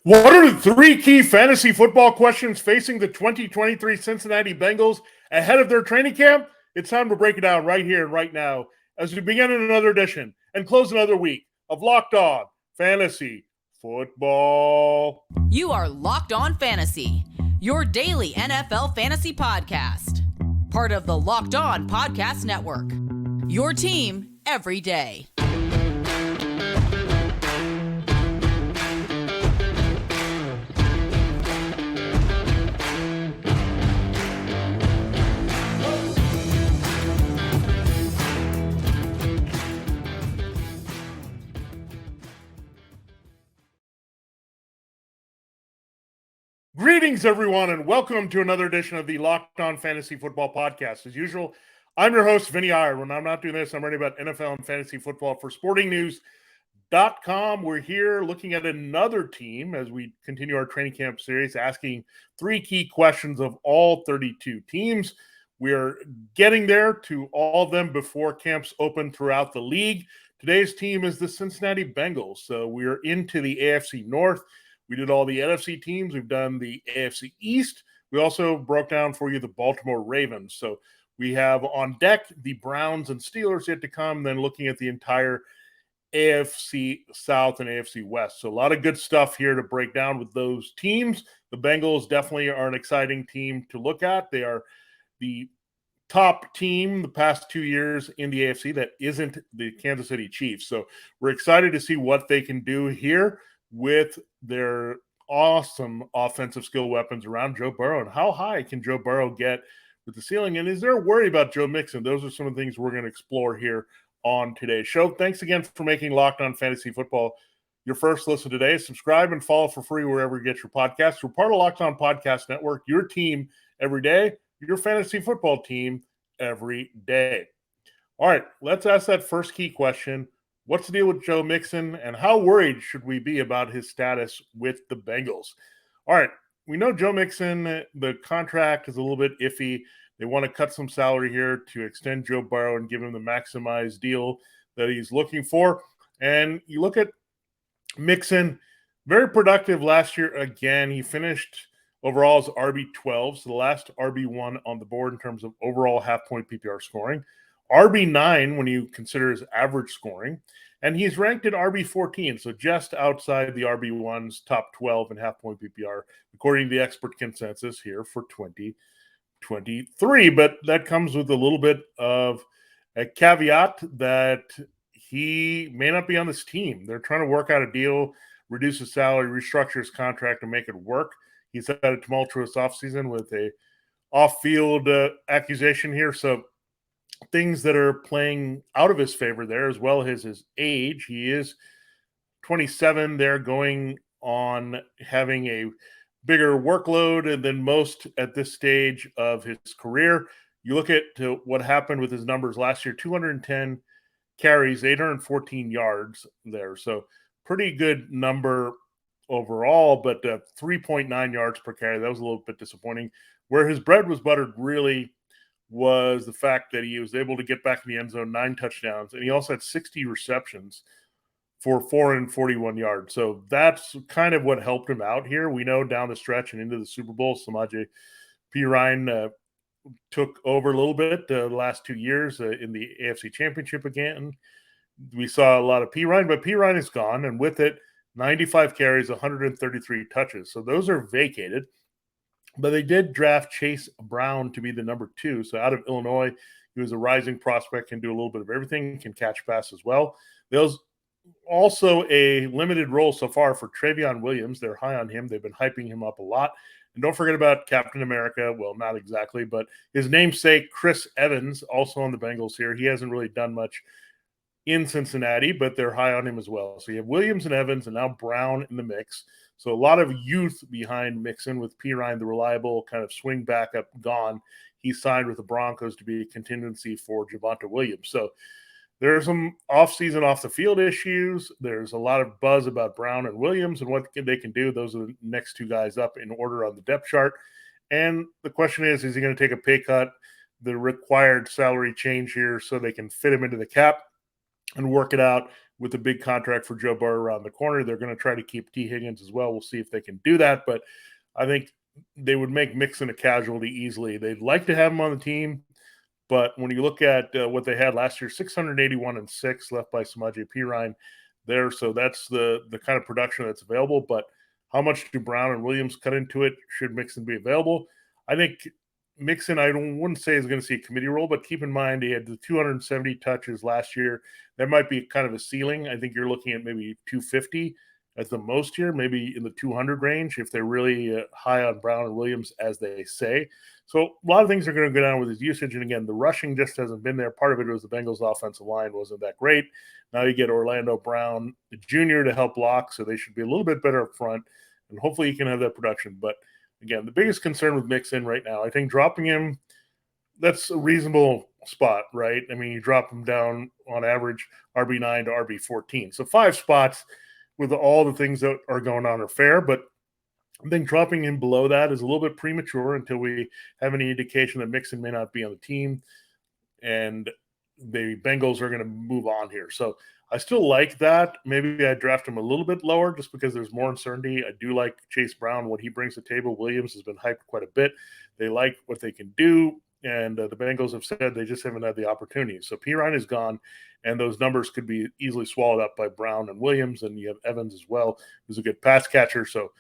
What are the three key fantasy football questions facing the 2023 Cincinnati Bengals ahead of their training camp? It's time to break it down right here and right now as we begin another edition and close another week of Locked On Fantasy Football. You are Locked On Fantasy, your daily NFL fantasy podcast. Part of the Locked On Podcast Network, your team every day. Greetings, everyone, and welcome to another edition of the Locked On Fantasy Football Podcast. As usual, I'm your host, Vinnie Iyer. When I'm not doing this, I'm writing about NFL and fantasy football for sportingnews.com. We're here looking at another team as we continue our training camp series, asking three key questions of all 32 teams. We're getting there to all of them before camps open throughout the league. Today's team is the Cincinnati Bengals. So we're into the AFC North. We did all the NFC teams. We've done the AFC East. We also broke down for you the Baltimore Ravens. So we have on deck the Browns and Steelers yet to come, then looking at the entire AFC South and AFC West. So a lot of good stuff here to break down with those teams. The Bengals definitely are an exciting team to look at. They are the top team the past 2 years in the AFC that isn't the Kansas City Chiefs. So we're excited to see what they can do here with their awesome offensive skill weapons around Joe Burrow. And how high can Joe Burrow get with the ceiling? And is there a worry about Joe Mixon? Those are some of the things we're going to explore here on today's show. Thanks again for making Locked On Fantasy Football your first listen today. Subscribe and follow for free wherever you get your podcasts. We're part of Locked On Podcast Network, your team every day, your fantasy football team every day. All right, let's ask that first key question. What's the deal with Joe Mixon, and how worried should we be about his status with the Bengals? All right, we know Joe Mixon, the contract is a little bit iffy. They want to cut some salary here to extend Joe Burrow and give him the maximized deal that he's looking for. And you look at Mixon, very productive last year again. He finished overall as RB12, so the last RB1 on the board in terms of overall half-point PPR scoring. RB9 when you consider his average scoring, and he's ranked at RB14, so just outside the RB1's top 12 in half-point PPR, according to the expert consensus here for 2023. But that comes with a little bit of a caveat that he may not be on this team. They're trying to work out a deal, reduce his salary, restructure his contract, and make it work. He's had a tumultuous offseason with a off-field accusation here, so things that are playing out of his favor there, as well as his age. He is 27. They're going on having a bigger workload than most at this stage of his career. You look at what happened with his numbers last year, 210 carries, 814 yards there. So pretty good number overall, but 3.9 yards per carry. That was a little bit disappointing. Where his bread was buttered really was the fact that he was able to get back in the end zone, 9 touchdowns, and he also had 60 receptions for 441 yards. So that's kind of what helped him out here. We know down the stretch and into the Super Bowl, Samaje Perine took over a little bit the last 2 years in the AFC Championship again. We saw a lot of Perine, but Perine is gone, and with it, 95 carries, 133 touches. So those are vacated. But they did draft Chase Brown to be the number 2. So out of Illinois, he was a rising prospect, can do a little bit of everything, can catch pass as well. There's also a limited role so far for Travion Williams. They're high on him. They've been hyping him up a lot. And don't forget about Captain America. Well, not exactly, but his namesake, Chris Evans, also on the Bengals here. He hasn't really done much in Cincinnati, but they're high on him as well. So you have Williams and Evans and now Brown in the mix. So a lot of youth behind Mixon with Perine, the reliable kind of swing backup, gone. He signed with the Broncos to be a contingency for Javonte Williams. So there's some offseason off-the-field issues. There's a lot of buzz about Brown and Williams and what they can do. Those are the next 2 guys up in order on the depth chart. And the question is he going to take a pay cut, the required salary change here so they can fit him into the cap? and work it out with a big contract for Joe Burrow around the corner. They're going to try to keep T. Higgins as well. We'll see if they can do that, but I think they would make Mixon a casualty easily. They'd like to have him on the team, but when you look at what they had last year, 681 and 6 left by Samaje Perine there. So that's the kind of production that's available. But how much do Brown and Williams cut into it? Should Mixon be available? I think Mixon, wouldn't say is going to see a committee role, but keep in mind he had the 270 touches last year. That might be kind of a ceiling. I think you're looking at maybe 250 at the most here, maybe in the 200 range if they're really high on Brown and Williams, as they say. So a lot of things are going to go down with his usage. And again, the rushing just hasn't been there. Part of it was the Bengals' offensive line wasn't that great. Now you get Orlando Brown Jr. to help block, so they should be a little bit better up front. And hopefully he can have that production. But again, the biggest concern with Mixon right now, I think dropping him, that's a reasonable spot, right? I mean, you drop him down on average RB9 to RB14. So 5 spots with all the things that are going on are fair, but I think dropping him below that is a little bit premature until we have any indication that Mixon may not be on the team and the Bengals are going to move on here. So I still like that. Maybe I draft him a little bit lower just because there's more uncertainty. I do like Chase Brown, what he brings to the table. Williams has been hyped quite a bit. They like what they can do, and the Bengals have said they just haven't had the opportunity. So Perine is gone, and those numbers could be easily swallowed up by Brown and Williams, and you have Evans as well, who's a good pass catcher. So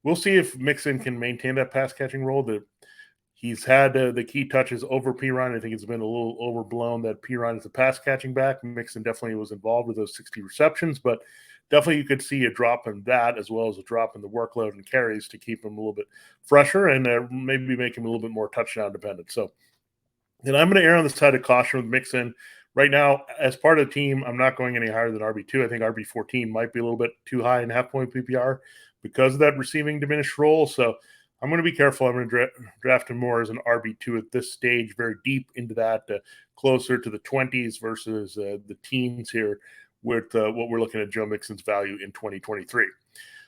we'll see if Mixon can maintain that pass catching role. He's had the key touches over Perine. I think it's been a little overblown that Perine is a pass catching back. Mixon definitely was involved with those 60 receptions, but definitely you could see a drop in that as well as a drop in the workload and carries to keep him a little bit fresher and maybe make him a little bit more touchdown dependent. So then I'm going to err on the side of caution with Mixon. Right now, as part of the team, I'm not going any higher than RB2. I think RB14 might be a little bit too high in half-point PPR because of that receiving diminished role. So I'm going to be careful. I'm going to draft him more as an RB2 at this stage, very deep into that, closer to the 20s versus the teens here with what we're looking at Joe Mixon's value in 2023.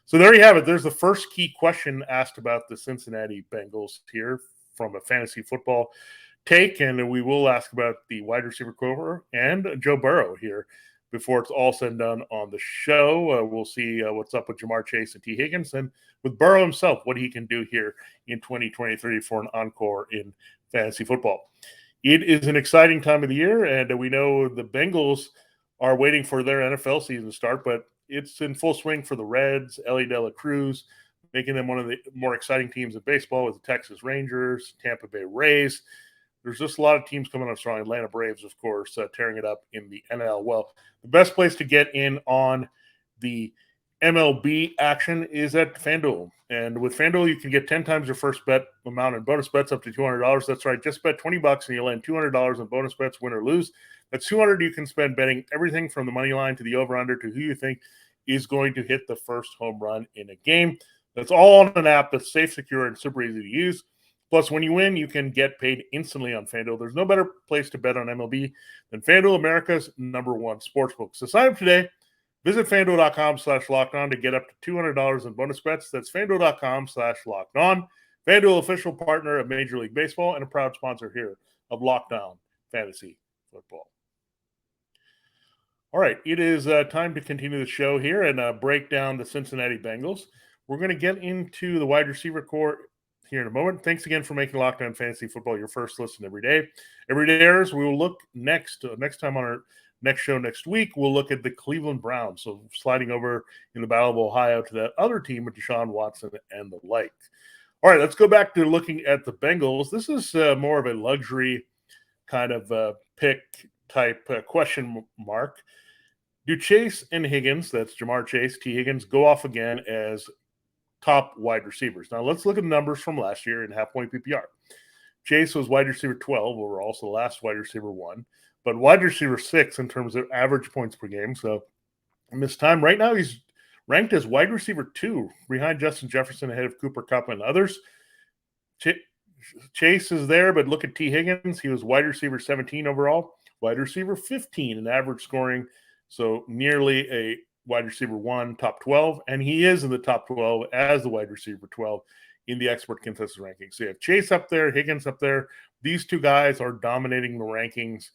So there you have it. There's the first key question asked about the Cincinnati Bengals here from a fantasy football take, and we will ask about the wide receiver core and Joe Burrow here before it's all said and done on the show. We'll see what's up with Jamar Chase and T. Higgins, and with Burrow himself, what he can do here in 2023 for an encore in fantasy football. It is an exciting time of the year, and we know the Bengals are waiting for their NFL season to start, but it's in full swing for the Reds, Ellie De La Cruz, making them one of the more exciting teams in baseball with the Texas Rangers, Tampa Bay Rays. There's just a lot of teams coming up strong. Atlanta Braves, of course, tearing it up in the NL. Well, the best place to get in on the MLB action is at FanDuel. And with FanDuel, you can get 10 times your first bet amount in bonus bets up to $200. That's right. Just bet $20 and you'll land $200 in bonus bets, win or lose. That's $200 you can spend betting everything from the money line to the over-under to who you think is going to hit the first home run in a game. That's all on an app that's safe, secure, and super easy to use. Plus, when you win, you can get paid instantly on FanDuel. There's no better place to bet on MLB than FanDuel, America's #1 sportsbook. So sign up today. Visit FanDuel.com/lockedon to get up to $200 in bonus bets. That's FanDuel.com/lockedon. FanDuel, official partner of Major League Baseball and a proud sponsor here of Locked On Fantasy Football. All right, it is time to continue the show here and break down the Cincinnati Bengals. We're going to get into the wide receiver core here in a moment. Thanks again for making Locked On Fantasy Football your first listen every day. Every day airs. We will look next time on our next show next week. We'll look at the Cleveland Browns. So sliding over in the Battle of Ohio to that other team with Deshaun Watson and the like. All right, let's go back to looking at the Bengals. This is more of a luxury kind of pick type question mark. Do Chase and Higgins, that's Jamar Chase, T. Higgins, go off again as top wide receivers? Now, let's look at the numbers from last year in half-point PPR. Chase was wide receiver 12 overall, so the last wide receiver 1, but wide receiver 6 in terms of average points per game. So in this time, right now, he's ranked as wide receiver 2 behind Justin Jefferson, ahead of Cooper Kupp and others. Chase is there, but look at T. Higgins. He was wide receiver 17 overall, wide receiver 15 in average scoring, so nearly a wide receiver 1, top 12, and he is in the top 12 as the wide receiver 12 in the expert consensus rankings. So you have Chase up there, Higgins up there. These two guys are dominating the rankings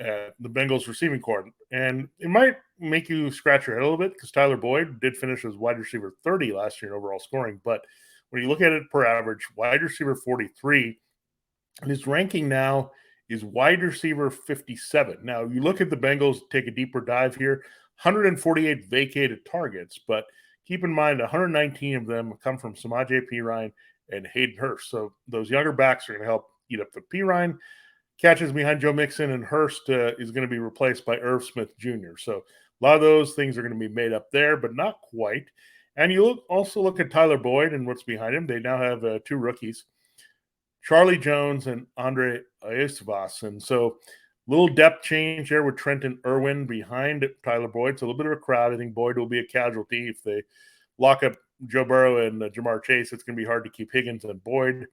at the Bengals receiving corps. And it might make you scratch your head a little bit because Tyler Boyd did finish as wide receiver 30 last year in overall scoring. But when you look at it per average, wide receiver 43, and his ranking now is wide receiver 57. Now, you look at the Bengals, take a deeper dive here, 148 vacated targets, but keep in mind 119 of them come from Samaje Perine and Hayden Hurst. So those younger backs are going to help eat up the Perine catches behind Joe Mixon, and Hurst is going to be replaced by Irv Smith Jr. So a lot of those things are going to be made up there, but not quite. And you also look at Tyler Boyd and what's behind him. They now have two rookies, Charlie Jones and Andre Iosivas. And so little depth change there with Trenton Irwin behind Tyler Boyd. So a little bit of a crowd. I think Boyd will be a casualty. If they lock up Joe Burrow and Jamar Chase, it's going to be hard to keep Higgins and Boyd.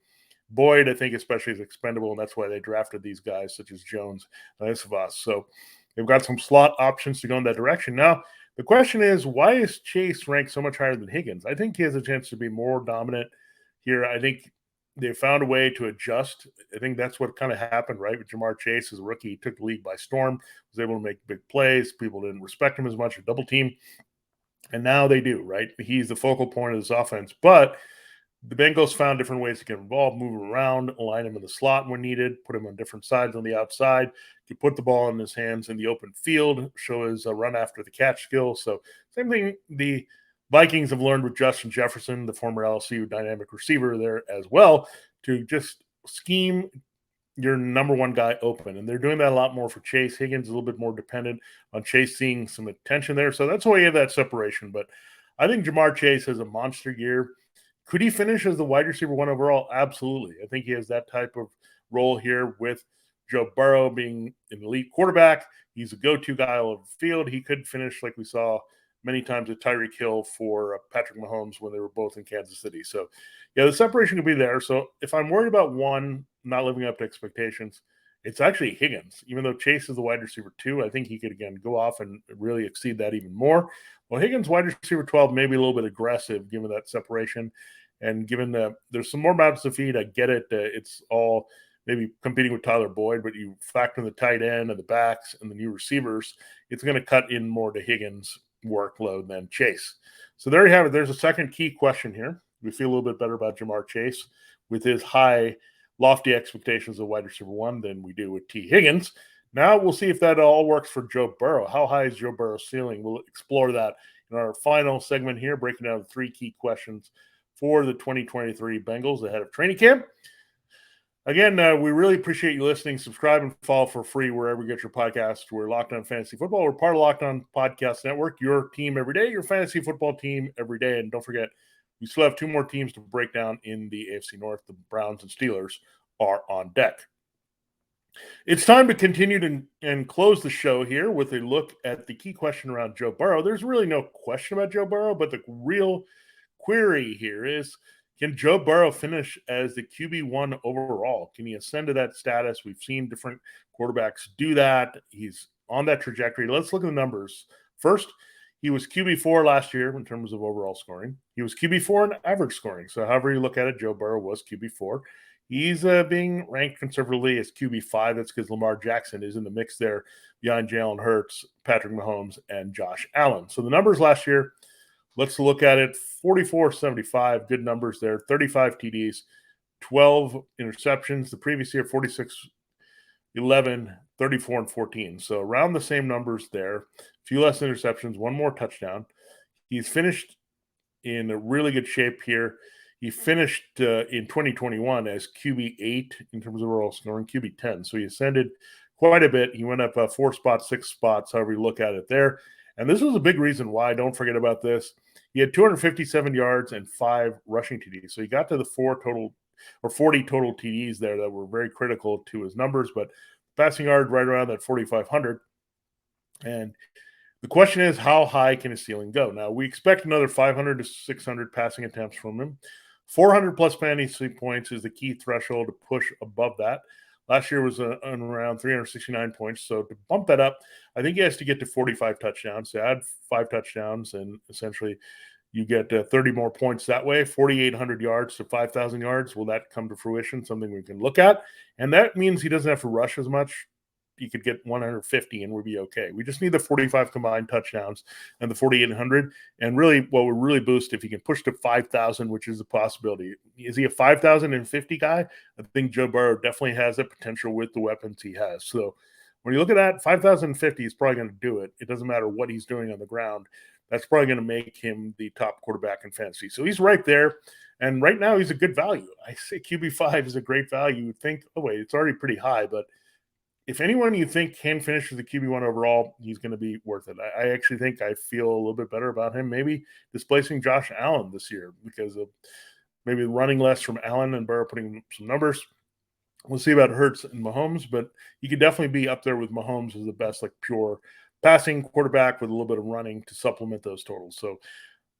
Boyd, I think, especially is expendable, and that's why they drafted these guys such as Jones and Iosivas. So they've got some slot options to go in that direction. Now, the question is, why is Chase ranked so much higher than Higgins? I think he has a chance to be more dominant here. I think they found a way to adjust. I think that's what kind of happened, right? With Jamar Chase as a rookie, he took the league by storm, was able to make big plays. People didn't respect him as much, a double team. And now they do, right? He's the focal point of this offense. But the Bengals found different ways to get involved, move him around, align him in the slot when needed, put him on different sides on the outside, to put the ball in his hands in the open field, show his run after the catch skill. So same thing the Vikings have learned with Justin Jefferson, the former LSU dynamic receiver there as well, to just scheme your number one guy open. And they're doing that a lot more for Chase. Higgins is a little bit more dependent on Chase seeing some attention there. So that's why you have that separation. But I think Jamar Chase has a monster year. Could he finish as the wide receiver one overall? Absolutely. I think he has that type of role here with Joe Burrow being an elite quarterback. He's a go-to guy all over the field. He could finish like we saw many times with Tyreek Hill for Patrick Mahomes when they were both in Kansas City. So, yeah, the separation could be there. So if I'm worried about one not living up to expectations, it's actually Higgins. Even though Chase is the wide receiver 2, I think he could, again, go off and really exceed that even more. Well, Higgins, wide receiver 12, maybe a little bit aggressive given that separation. And given there's some more mouths to feed, I get it. It's all maybe competing with Tyler Boyd, but you factor in the tight end and the backs and the new receivers, it's going to cut in more to Higgins' workload than Chase. So there you have it. There's a second key question here. We feel a little bit better about Jamar Chase with his high, lofty expectations of wide receiver 1 than we do with T. Higgins. Now we'll see if that all works for Joe Burrow. How high is Joe Burrow's ceiling? We'll explore that in our final segment here, breaking down the 3 key questions for the 2023 Bengals ahead of training camp. Again, we really appreciate you listening. Subscribe and follow for free wherever you get your podcast. We're Locked On Fantasy Football. We're part of Locked On Podcast Network, your team every day, your fantasy football team every day. And don't forget, we still have 2 more teams to break down in the AFC North. The Browns and Steelers are on deck. It's time to continue and close the show here with a look at the key question around Joe Burrow. There's really no question about Joe Burrow, but the real query here is, can Joe Burrow finish as the QB1 overall? Can he ascend to that status? We've seen different quarterbacks do that. He's on that trajectory. Let's look at the numbers. First, he was QB4 last year in terms of overall scoring. He was QB4 in average scoring. So however you look at it, Joe Burrow was QB4. He's being ranked conservatively as QB5. That's because Lamar Jackson is in the mix there behind Jalen Hurts, Patrick Mahomes, and Josh Allen. So the numbers last year, let's look at it. 44-75, good numbers there. 35 TDs, 12 interceptions. The previous year, 46-11, 34 and 14. So around the same numbers there. A few less interceptions, 1 more touchdown. He's finished in a really good shape here. He finished in 2021 as QB8 in terms of overall scoring, QB10. So he ascended quite a bit. He went up 4 spots, 6 spots, however you look at it there. And this was a big reason why. Don't forget about this. He had 257 yards and 5 rushing TDs. So he got to the 40 total TDs there that were very critical to his numbers. But passing yard right around that 4,500. And the question is, how high can his ceiling go? Now, we expect another 500 to 600 passing attempts from him. 400 plus fantasy points is the key threshold to push above that. Last year was around 369 points. So to bump that up, I think he has to get to 45 touchdowns. So add 5 touchdowns, and essentially you get 30 more points that way. 4,800 yards to 5,000 yards. Will that come to fruition? Something we can look at. And that means he doesn't have to rush as much. you could get 150 and we'd be okay. We just need the 45 combined touchdowns and the 4,800. And really, what would really boost if he can push to 5,000, which is a possibility. Is he a 5,050 guy? I think Joe Burrow definitely has that potential with the weapons he has. So when you look at that, 5,050 is probably going to do it. It doesn't matter what he's doing on the ground. That's probably going to make him the top quarterback in fantasy. So he's right there. And right now, he's a good value. I say QB5 is a great value. You think, oh, wait, it's already pretty high. But if anyone you think can finish with the QB1 overall, he's going to be worth it. I actually think I feel a little bit better about him maybe displacing Josh Allen this year because of maybe running less from Allen and Burrow putting some numbers. We'll see about Hurts and Mahomes, but he could definitely be up there with Mahomes as the best, like pure passing quarterback with a little bit of running to supplement those totals. So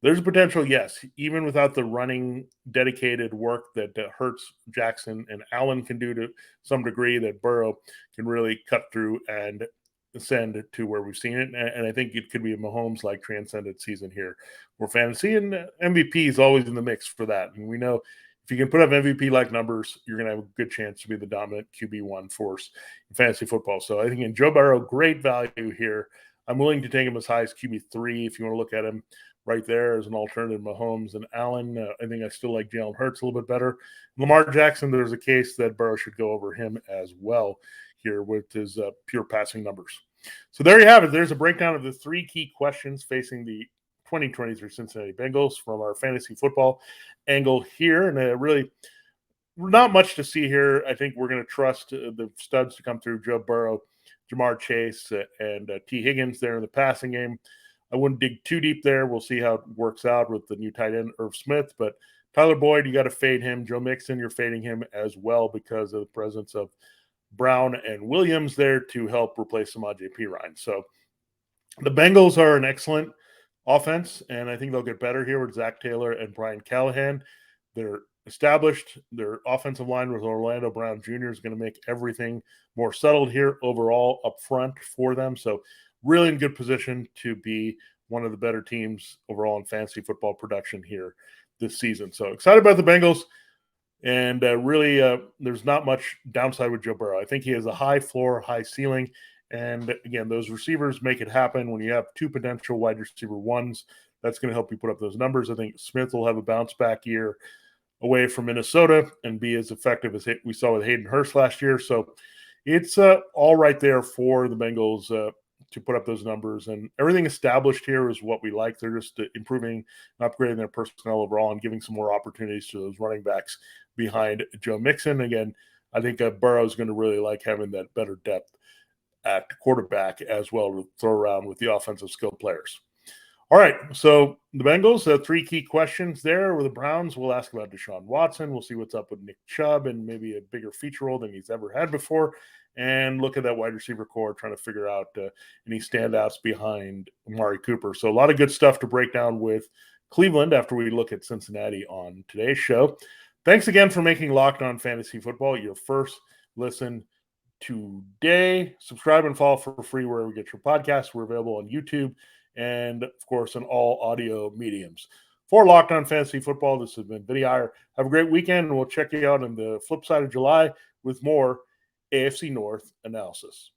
there's a potential, yes, even without the running dedicated work that Hurts, Jackson, and Allen can do to some degree, that Burrow can really cut through and ascend to where we've seen it. And I think it could be a Mahomes-like transcendent season here for fantasy. And MVP is always in the mix for that. And we know if you can put up MVP-like numbers, you're going to have a good chance to be the dominant QB1 force in fantasy football. So I think in Joe Burrow, great value here. I'm willing to take him as high as QB3 if you want to look at him right there as an alternative. Mahomes and Allen. I think I still like Jalen Hurts a little bit better. Lamar Jackson, there's a case that Burrow should go over him as well here with his pure passing numbers. So there you have it. There's a breakdown of the 3 key questions facing the 2023 Cincinnati Bengals from our fantasy football angle here. And really not much to see here. I think we're going to trust the studs to come through: Joe Burrow, Jamar Chase, and T. Higgins there in the passing game. I wouldn't dig too deep there. We'll see how it works out with the new tight end, Irv Smith. But Tyler Boyd, you got to fade him. Joe Mixon, you're fading him as well because of the presence of Brown and Williams there to help replace Samaje Perine. So the Bengals are an excellent offense, and I think they'll get better here with Zach Taylor and Brian Callahan. They're established. Their offensive line with Orlando Brown Jr. is going to make everything more settled here overall up front for them. So really in good position to be one of the better teams overall in fantasy football production here this season. So excited about the Bengals. And really, there's not much downside with Joe Burrow. I think he has a high floor, high ceiling. And again, those receivers make it happen when you have 2 potential wide receiver ones. That's going to help you put up those numbers. I think Smith will have a bounce back year away from Minnesota and be as effective as we saw with Hayden Hurst last year. So it's all right there for the Bengals to put up those numbers. And everything established here is what we like. They're just improving and upgrading their personnel overall and giving some more opportunities to those running backs behind Joe Mixon. Again, I think Burrow is going to really like having that better depth at quarterback as well to throw around with the offensive skill players. All right, so the Bengals, 3 key questions there. With the Browns, we'll ask about Deshaun Watson. We'll see what's up with Nick Chubb and maybe a bigger feature role than he's ever had before. And look at that wide receiver core, trying to figure out any standouts behind Amari Cooper. So a lot of good stuff to break down with Cleveland after we look at Cincinnati on today's show. Thanks again for making Locked On Fantasy Football your first listen today. Subscribe and follow for free wherever you get your podcasts. We're available on YouTube and, of course, on all audio mediums. For Locked On Fantasy Football, this has been Vinnie Iyer. Have a great weekend, and we'll check you out on the flip side of July with more AFC North analysis.